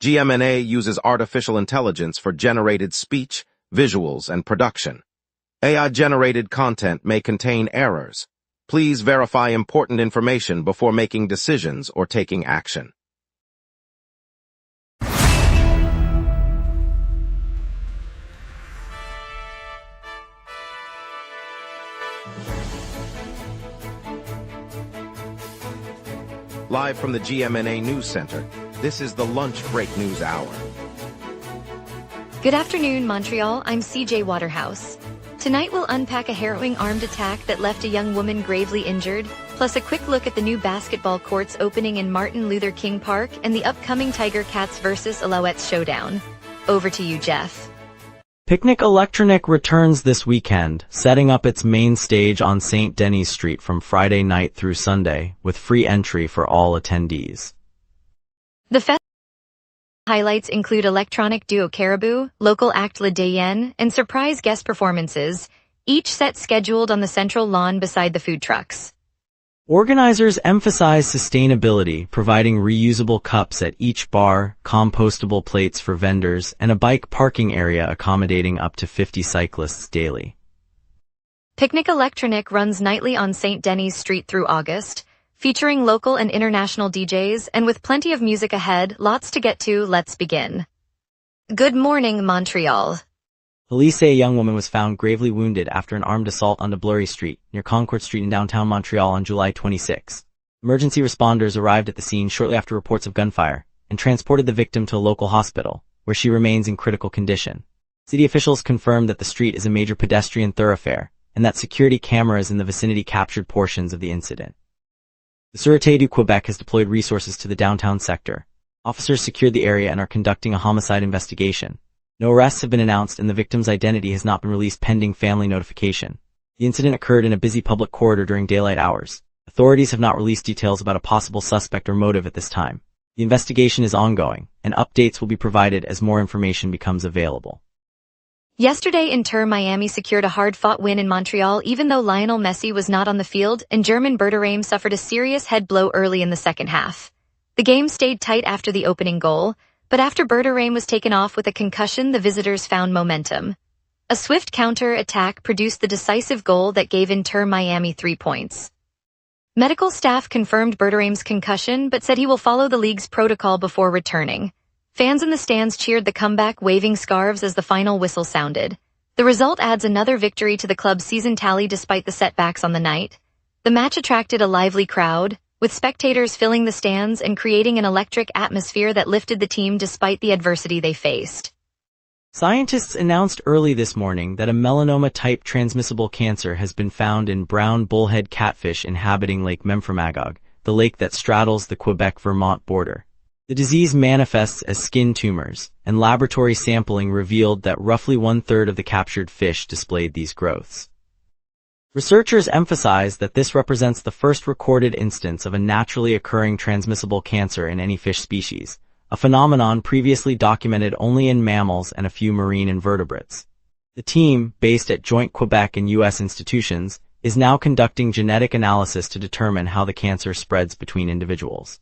GMNA uses artificial intelligence for generated speech, visuals, and production. AI-generated content may contain errors. Please verify important information before making decisions or taking action. Live from the GMNA News Center, this is the Lunch Break News Hour. Good afternoon, Montreal. I'm CJ Waterhouse. Tonight we'll unpack a harrowing armed attack that left a young woman gravely injured, plus a quick look at the new basketball courts opening in Martin Luther King Park and the upcoming Tiger Cats vs. Alouettes showdown. Over to you, Jeff. Picnic Electronic returns this weekend, setting up its main stage on St. Denis Street from Friday night through Sunday, with free entry for all attendees. The festival highlights include electronic duo Caribou, local act Le Dayen, and surprise guest performances, each set scheduled on the central lawn beside the food trucks. Organizers emphasize sustainability, providing reusable cups at each bar, compostable plates for vendors, and a bike parking area accommodating up to 50 cyclists daily. Picnic Electronic runs nightly on St. Denis Street through August, featuring local and international DJs, and with plenty of music ahead, lots to get to. Let's begin. Good morning, Montreal. Police say a young woman was found gravely wounded after an armed assault on Bleury Street, near Concord Street in downtown Montreal on July 26. Emergency responders arrived at the scene shortly after reports of gunfire, and transported the victim to a local hospital, where she remains in critical condition. City officials confirmed that the street is a major pedestrian thoroughfare, and that security cameras in the vicinity captured portions of the incident. The Sûreté du Québec has deployed resources to the downtown sector. Officers secured the area and are conducting a homicide investigation. No arrests have been announced and the victim's identity has not been released pending family notification. The incident occurred in a busy public corridor during daylight hours. Authorities have not released details about a possible suspect or motive at this time. The investigation is ongoing, and updates will be provided as more information becomes available. Yesterday, Inter Miami secured a hard-fought win in Montreal even though Lionel Messi was not on the field and German Berterame suffered a serious head blow early in the second half. The game stayed tight after the opening goal, but after Berterame was taken off with a concussion, the visitors found momentum. A swift counter-attack produced the decisive goal that gave Inter Miami 3 points. Medical staff confirmed Berterame's concussion but said he will follow the league's protocol before returning. Fans in the stands cheered the comeback, waving scarves as the final whistle sounded. The result adds another victory to the club's season tally despite the setbacks on the night. The match attracted a lively crowd, with spectators filling the stands and creating an electric atmosphere that lifted the team despite the adversity they faced. Scientists announced early this morning that a melanoma-type transmissible cancer has been found in brown bullhead catfish inhabiting Lake Memphremagog, the lake that straddles the Quebec-Vermont border. The disease manifests as skin tumors, and laboratory sampling revealed that roughly 1/3 of the captured fish displayed these growths. Researchers emphasize that this represents the first recorded instance of a naturally occurring transmissible cancer in any fish species, a phenomenon previously documented only in mammals and a few marine invertebrates. The team, based at joint Quebec and U.S. institutions, is now conducting genetic analysis to determine how the cancer spreads between individuals.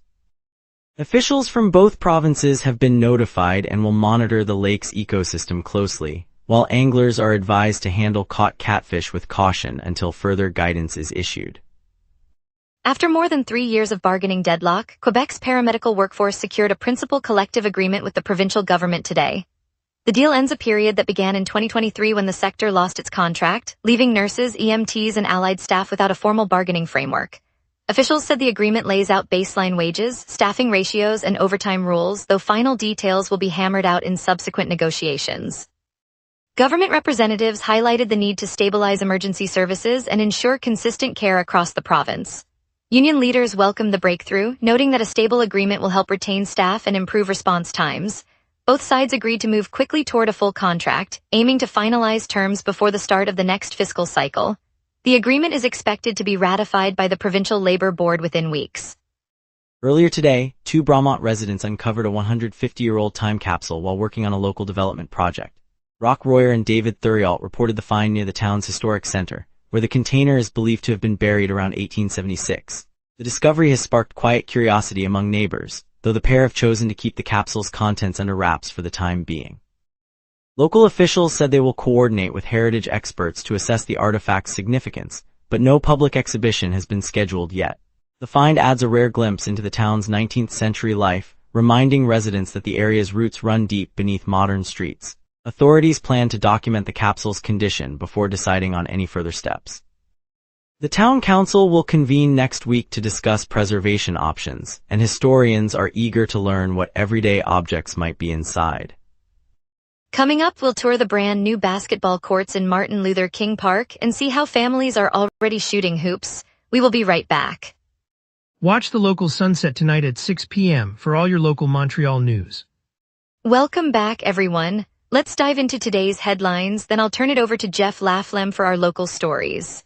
Officials from both provinces have been notified and will monitor the lake's ecosystem closely, while anglers are advised to handle caught catfish with caution until further guidance is issued. After more than 3 years of bargaining deadlock, Quebec's paramedical workforce secured a principal collective agreement with the provincial government today. The deal ends a period that began in 2023 when the sector lost its contract, leaving nurses, EMTs, and allied staff without a formal bargaining framework. Officials said the agreement lays out baseline wages, staffing ratios, and overtime rules, though final details will be hammered out in subsequent negotiations. Government representatives highlighted the need to stabilize emergency services and ensure consistent care across the province. Union leaders welcomed the breakthrough, noting that a stable agreement will help retain staff and improve response times. Both sides agreed to move quickly toward a full contract, aiming to finalize terms before the start of the next fiscal cycle. The agreement is expected to be ratified by the Provincial Labor Board within weeks. Earlier today, 2 Bromont residents uncovered a 150-year-old time capsule while working on a local development project. Rock Royer and David Thuriault reported the find near the town's historic center, where the container is believed to have been buried around 1876. The discovery has sparked quiet curiosity among neighbors, though the pair have chosen to keep the capsule's contents under wraps for the time being. Local officials said they will coordinate with heritage experts to assess the artifact's significance, but no public exhibition has been scheduled yet. The find adds a rare glimpse into the town's 19th-century life, reminding residents that the area's roots run deep beneath modern streets. Authorities plan to document the capsule's condition before deciding on any further steps. The town council will convene next week to discuss preservation options, and historians are eager to learn what everyday objects might be inside. Coming up, we'll tour the brand new basketball courts in Martin Luther King Park and see how families are already shooting hoops. We will be right back. Watch the local sunset tonight at 6 p.m. for all your local Montreal news. Welcome back, everyone. Let's dive into today's headlines, then I'll turn it over to Jeff Laflem for our local stories.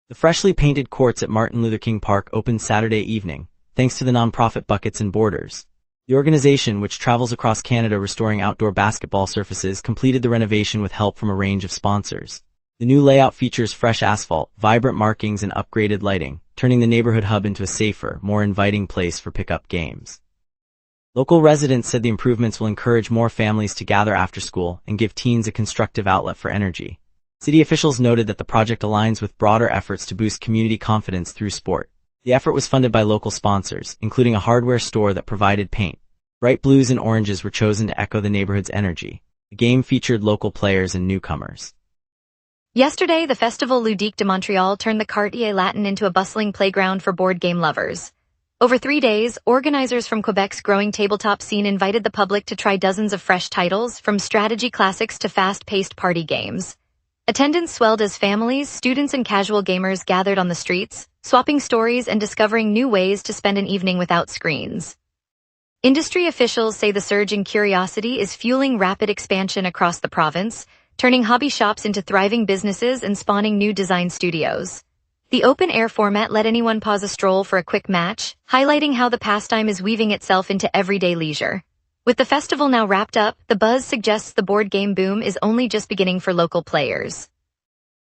The freshly painted courts at Martin Luther King Park opened Saturday evening, thanks to the nonprofit Buckets and Borders. The organization, which travels across Canada restoring outdoor basketball surfaces, completed the renovation with help from a range of sponsors. The new layout features fresh asphalt, vibrant markings, and upgraded lighting, turning the neighborhood hub into a safer, more inviting place for pickup games. Local residents said the improvements will encourage more families to gather after school and give teens a constructive outlet for energy. City officials noted that the project aligns with broader efforts to boost community confidence through sport. The effort was funded by local sponsors, including a hardware store that provided paint. Bright blues and oranges were chosen to echo the neighborhood's energy. The game featured local players and newcomers. Yesterday, the Festival Ludique de Montreal turned the Quartier Latin into a bustling playground for board game lovers. Over 3 days, organizers from Quebec's growing tabletop scene invited the public to try dozens of fresh titles, from strategy classics to fast-paced party games. Attendance swelled as families, students, and casual gamers gathered on the streets, swapping stories and discovering new ways to spend an evening without screens. Industry officials say the surge in curiosity is fueling rapid expansion across the province, turning hobby shops into thriving businesses and spawning new design studios. The open-air format let anyone pause a stroll for a quick match, highlighting how the pastime is weaving itself into everyday leisure. With the festival now wrapped up, the buzz suggests the board game boom is only just beginning for local players.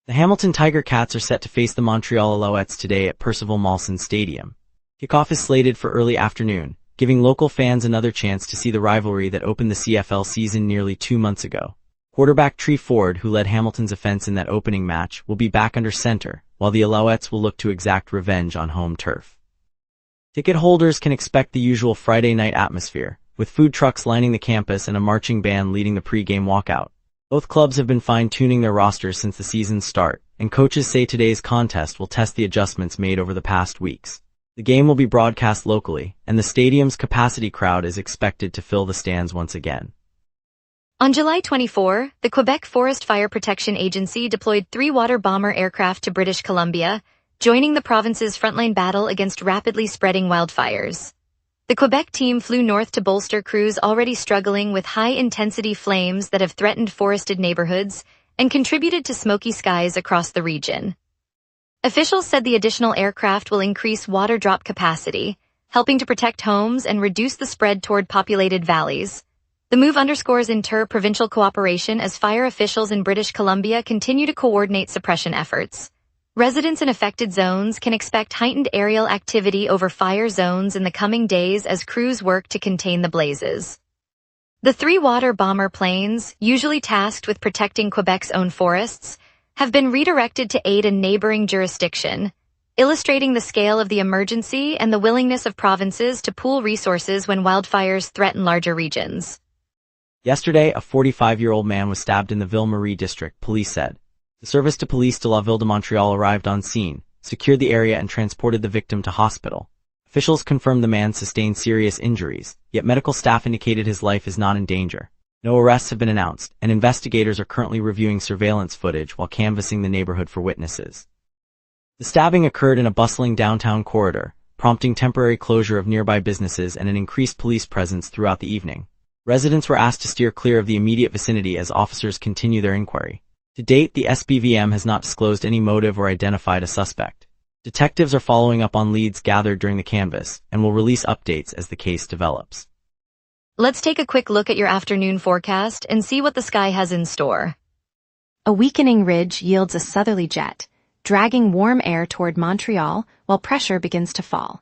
The Hamilton Tiger Cats are set to face the Montreal Alouettes today at Percival Molson Stadium. Kickoff is slated for early afternoon, giving local fans another chance to see the rivalry that opened the CFL season nearly 2 months ago. Quarterback Tree Ford, who led Hamilton's offense in that opening match, will be back under center, while the Alouettes will look to exact revenge on home turf. Ticket holders can expect the usual Friday night atmosphere, with food trucks lining the campus and a marching band leading the pre-game walkout. Both clubs have been fine-tuning their rosters since the season's start, and coaches say today's contest will test the adjustments made over the past weeks. The game will be broadcast locally, and the stadium's capacity crowd is expected to fill the stands once again. On July 24, the Quebec Forest Fire Protection Agency deployed 3 water bomber aircraft to British Columbia, joining the province's frontline battle against rapidly spreading wildfires. The Quebec team flew north to bolster crews already struggling with high-intensity flames that have threatened forested neighborhoods and contributed to smoky skies across the region. Officials said the additional aircraft will increase water drop capacity, helping to protect homes and reduce the spread toward populated valleys. The move underscores inter-provincial cooperation as fire officials in British Columbia continue to coordinate suppression efforts. Residents in affected zones can expect heightened aerial activity over fire zones in the coming days as crews work to contain the blazes. The 3 water bomber planes, usually tasked with protecting Quebec's own forests, have been redirected to aid a neighboring jurisdiction, illustrating the scale of the emergency and the willingness of provinces to pool resources when wildfires threaten larger regions. Yesterday, a 45-year-old man was stabbed in the Ville-Marie district, police said. The Service de Police de la Ville de Montreal arrived on scene, secured the area and transported the victim to hospital. Officials confirmed the man sustained serious injuries, yet medical staff indicated his life is not in danger. No arrests have been announced, and investigators are currently reviewing surveillance footage while canvassing the neighborhood for witnesses. The stabbing occurred in a bustling downtown corridor, prompting temporary closure of nearby businesses and an increased police presence throughout the evening. Residents were asked to steer clear of the immediate vicinity as officers continue their inquiry. To date, the SPVM has not disclosed any motive or identified a suspect. Detectives are following up on leads gathered during the canvass and will release updates as the case develops. Let's take a quick look at your afternoon forecast and see what the sky has in store. A weakening ridge yields a southerly jet, dragging warm air toward Montreal while pressure begins to fall.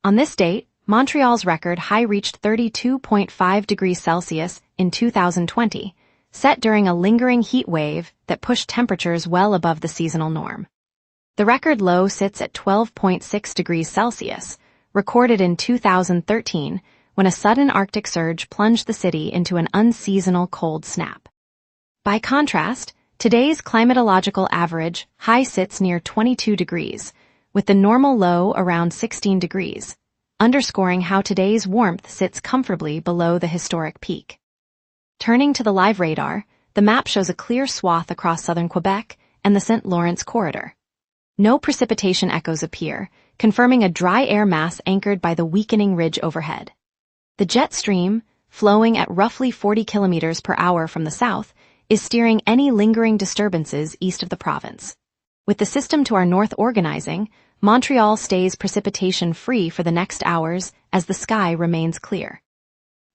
On this date, Montreal's record high reached 32.5 degrees Celsius in 2020, set during a lingering heat wave that pushed temperatures well above the seasonal norm. The record low sits at 12.6 degrees Celsius, recorded in 2013 when a sudden Arctic surge plunged the city into an unseasonal cold snap. By contrast, today's climatological average high sits near 22 degrees, with the normal low around 16 degrees, underscoring how today's warmth sits comfortably below the historic peak. Turning to the live radar, the map shows a clear swath across southern Quebec and the St. Lawrence corridor. No precipitation echoes appear, confirming a dry air mass anchored by the weakening ridge overhead. The jet stream, flowing at roughly 40 kilometers per hour from the south, is steering any lingering disturbances east of the province. With the system to our north organizing, Montreal stays precipitation-free for the next hours as the sky remains clear.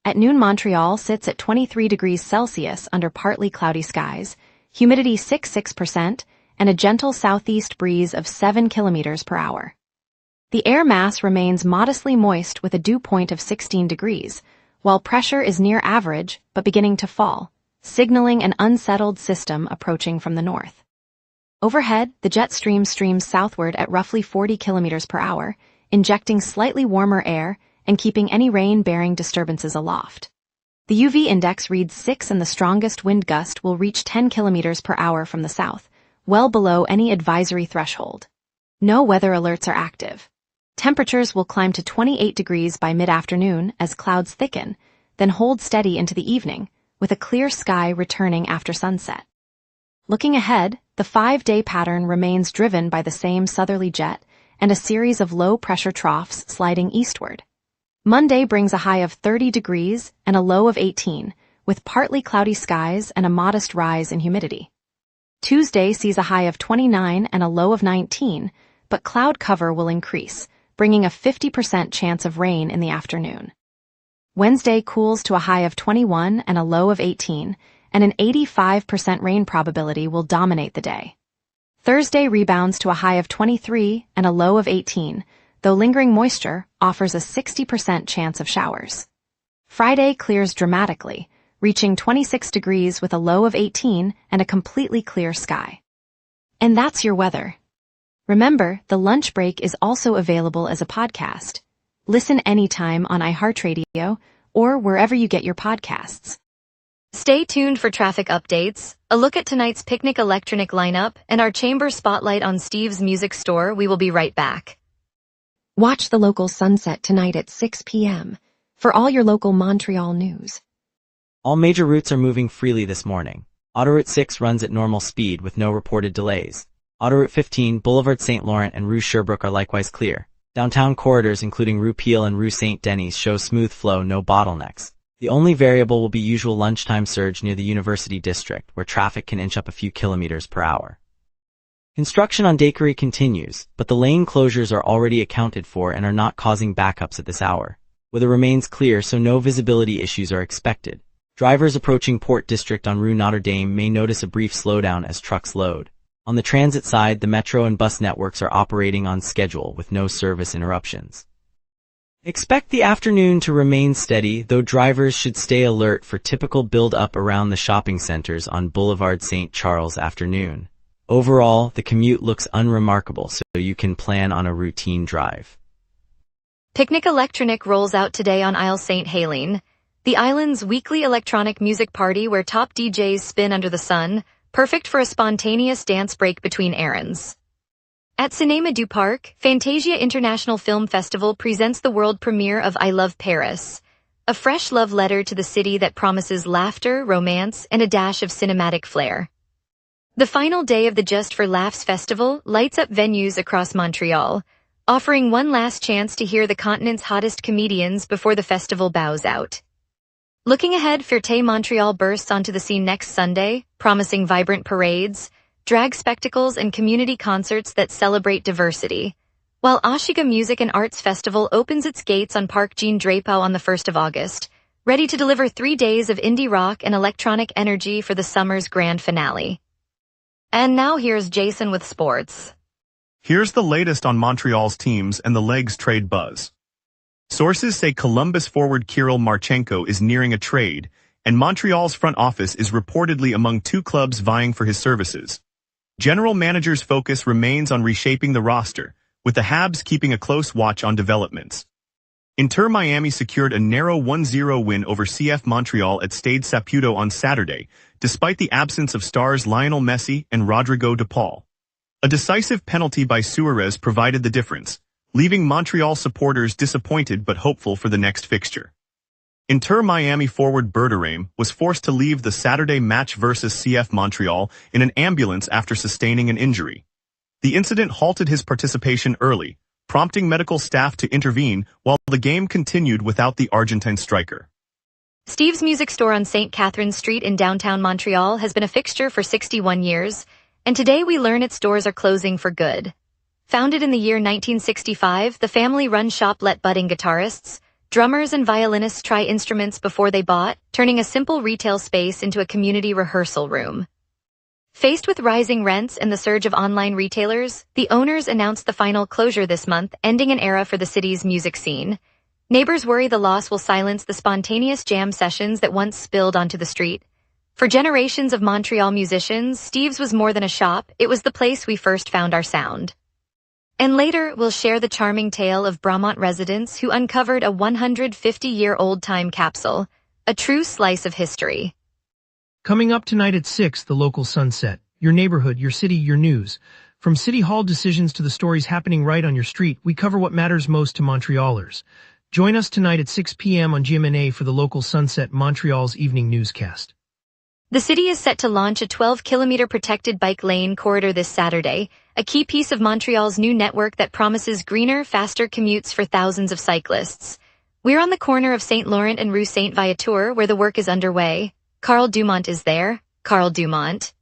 At noon, Montreal sits at 23 degrees Celsius under partly cloudy skies, humidity 66%, and a gentle southeast breeze of 7 kilometers per hour. The air mass remains modestly moist with a dew point of 16 degrees, while pressure is near average but beginning to fall, signaling an unsettled system approaching from the north. Overhead, the jet stream streams southward at roughly 40 kilometers per hour, injecting slightly warmer air and keeping any rain-bearing disturbances aloft. The UV index reads 6 and the strongest wind gust will reach 10 kilometers per hour from the south, well below any advisory threshold. No weather alerts are active. Temperatures will climb to 28 degrees by mid-afternoon as clouds thicken, then hold steady into the evening, with a clear sky returning after sunset. Looking ahead, the 5-day pattern remains driven by the same southerly jet and a series of low-pressure troughs sliding eastward. Monday brings a high of 30 degrees and a low of 18, with partly cloudy skies and a modest rise in humidity. Tuesday sees a high of 29 and a low of 19, but cloud cover will increase, bringing a 50% chance of rain in the afternoon. Wednesday cools to a high of 21 and a low of 18, and an 85% rain probability will dominate the day. Thursday rebounds to a high of 23 and a low of 18, though lingering moisture offers a 60% chance of showers. Friday clears dramatically, reaching 26 degrees with a low of 18 and a completely clear sky. And that's your weather. Remember, the lunch break is also available as a podcast. Listen anytime on iHeartRadio or wherever you get your podcasts. Stay tuned for traffic updates, a look at tonight's picnic electronic lineup, and our chamber spotlight on Steve's Music Store. We will be right back. Watch the local sunset tonight at 6 p.m. for all your local Montreal news. All major routes are moving freely this morning. Autoroute 6 runs at normal speed with no reported delays. Autoroute 15, Boulevard St. Laurent and Rue Sherbrooke are likewise clear. Downtown corridors including Rue Peel and Rue St. Denis show smooth flow, no bottlenecks. The only variable will be usual lunchtime surge near the University District, where traffic can inch up a few kilometers per hour. Construction on Daiquiri continues, but the lane closures are already accounted for and are not causing backups at this hour. Weather remains clear, so no visibility issues are expected. Drivers approaching Port District on Rue Notre Dame may notice a brief slowdown as trucks load. On the transit side, the metro and bus networks are operating on schedule with no service interruptions. Expect the afternoon to remain steady, though drivers should stay alert for typical build-up around the shopping centers on Boulevard St. Charles afternoon. Overall, the commute looks unremarkable, so you can plan on a routine drive. Picnic Electronic rolls out today on Isle St. Helene, the island's weekly electronic music party where top DJs spin under the sun, perfect for a spontaneous dance break between errands. At Cinéma du Parc, Fantasia International Film Festival presents the world premiere of I Love Paris, a fresh love letter to the city that promises laughter, romance, and a dash of cinematic flair. The final day of the Just for Laughs festival lights up venues across Montreal, offering one last chance to hear the continent's hottest comedians before the festival bows out. Looking ahead, Fierté Montreal bursts onto the scene next Sunday, promising vibrant parades, drag spectacles, and community concerts that celebrate diversity, while Oshiga Music and Arts Festival opens its gates on Parc Jean Drapeau on the 1st of August, ready to deliver 3 days of indie rock and electronic energy for the summer's grand finale. And now here's Jason with sports. Here's the latest on Montreal's teams and the Legs trade buzz. Sources say Columbus forward Kirill Marchenko is nearing a trade, and Montreal's front office is reportedly among two clubs vying for his services. General manager's focus remains on reshaping the roster, with the Habs keeping a close watch on developments. Inter Miami secured a narrow 1-0 win over CF Montreal at Stade Saputo on Saturday, despite the absence of stars Lionel Messi and Rodrigo de Paul. A decisive penalty by Suarez provided the difference, leaving Montreal supporters disappointed but hopeful for the next fixture. Inter Miami forward Berterame was forced to leave the Saturday match versus CF Montreal in an ambulance after sustaining an injury. The incident halted his participation early, prompting medical staff to intervene while the game continued without the Argentine striker. Steve's Music Store on St. Catherine Street in downtown Montreal has been a fixture for 61 years, and today we learn its doors are closing for good. Founded in the year 1965, the family-run shop let budding guitarists, drummers and violinists try instruments before they bought, turning a simple retail space into a community rehearsal room. Faced with rising rents and the surge of online retailers, the owners announced the final closure this month, ending an era for the city's music scene. Neighbors worry the loss will silence the spontaneous jam sessions that once spilled onto the street. For generations of Montreal musicians, Steve's was more than a shop, it was the place we first found our sound. And later, we'll share the charming tale of Bromont residents who uncovered a 150-year-old time capsule, a true slice of history. Coming up tonight at 6, the local sunset. Your neighborhood, your city, your news. From city hall decisions to the stories happening right on your street, we cover what matters most to Montrealers. Join us tonight at 6 p.m. on GMna for the local sunset, Montreal's evening newscast. The city is set to launch a 12-kilometer protected bike lane corridor this Saturday, a key piece of Montreal's new network that promises greener, faster commutes for thousands of cyclists. We're on the corner of St. Laurent and Rue St. Viateur where the work is underway. Carl Dumont is there. Carl Dumont.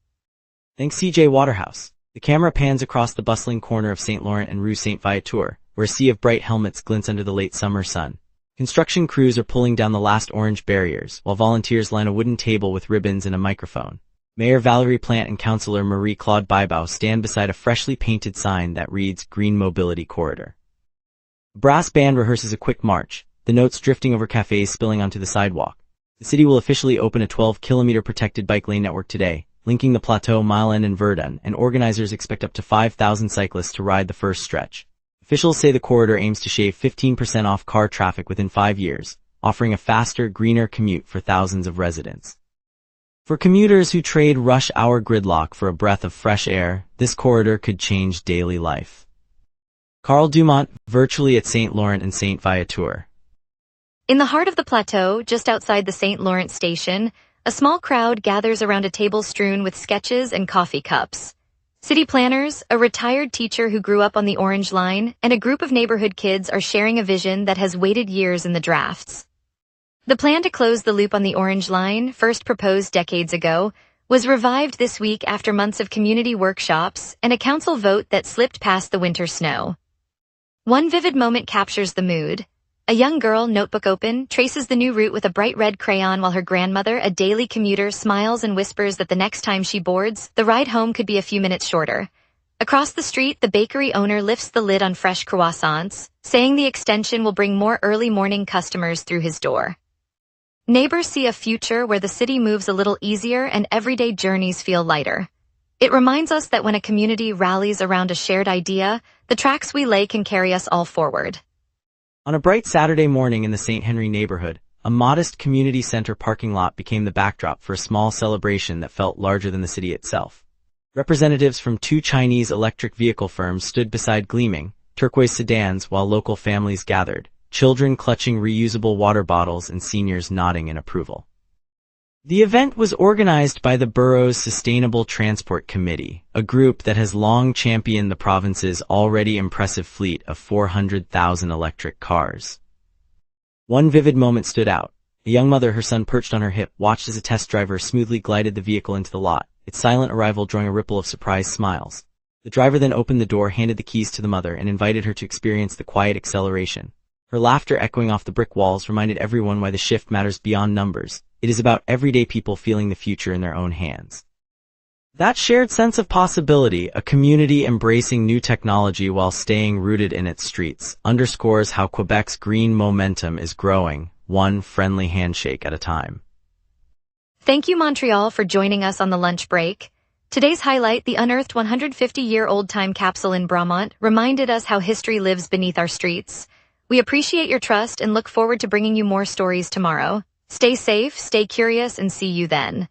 Thanks CJ Waterhouse. The camera pans across the bustling corner of St. Laurent and Rue St. Viateur, where a sea of bright helmets glints under the late summer sun. Construction crews are pulling down the last orange barriers, while volunteers line a wooden table with ribbons and a microphone. Mayor Valerie Plante and Councillor Marie-Claude Bibeau stand beside a freshly painted sign that reads Green Mobility Corridor. A brass band rehearses a quick march, the notes drifting over cafes spilling onto the sidewalk. The city will officially open a 12-kilometer protected bike lane network today, linking the Plateau, Mile End and Verdun, and organizers expect up to 5,000 cyclists to ride the first stretch. Officials say the corridor aims to shave 15% off car traffic within 5 years, offering a faster, greener commute for thousands of residents. For commuters who trade rush hour gridlock for a breath of fresh air, this corridor could change daily life. Carl Dumont, virtually at St. Laurent and St. Viateur. In the heart of the plateau, just outside the St. Laurent station, a small crowd gathers around a table strewn with sketches and coffee cups. City planners, a retired teacher who grew up on the Orange Line, and a group of neighborhood kids are sharing a vision that has waited years in the drafts. The plan to close the loop on the Orange Line, first proposed decades ago, was revived this week after months of community workshops and a council vote that slipped past the winter snow. One vivid moment captures the mood. A young girl, notebook open, traces the new route with a bright red crayon while her grandmother, a daily commuter, smiles and whispers that the next time she boards, the ride home could be a few minutes shorter. Across the street, the bakery owner lifts the lid on fresh croissants, saying the extension will bring more early morning customers through his door. Neighbors see a future where the city moves a little easier and everyday journeys feel lighter. It reminds us that when a community rallies around a shared idea, the tracks we lay can carry us all forward. On a bright Saturday morning in the St. Henry neighborhood, a modest community center parking lot became the backdrop for a small celebration that felt larger than the city itself. Representatives from 2 Chinese electric vehicle firms stood beside gleaming, turquoise sedans while local families gathered, children clutching reusable water bottles and seniors nodding in approval. The event was organized by the borough's Sustainable Transport Committee, a group that has long championed the province's already impressive fleet of 400,000 electric cars. One vivid moment stood out. A young mother, her son perched on her hip, watched as a test driver smoothly glided the vehicle into the lot, its silent arrival drawing a ripple of surprised smiles. The driver then opened the door, handed the keys to the mother, and invited her to experience the quiet acceleration. Her laughter echoing off the brick walls reminded everyone why the shift matters beyond numbers. It is about everyday people feeling the future in their own hands. That shared sense of possibility, a community embracing new technology while staying rooted in its streets, underscores how Quebec's green momentum is growing, one friendly handshake at a time. Thank you, Montreal, for joining us on the lunch break. Today's highlight, the unearthed 150-year-old time capsule in Bromont, reminded us how history lives beneath our streets. We appreciate your trust and look forward to bringing you more stories tomorrow. Stay safe, stay curious, and see you then.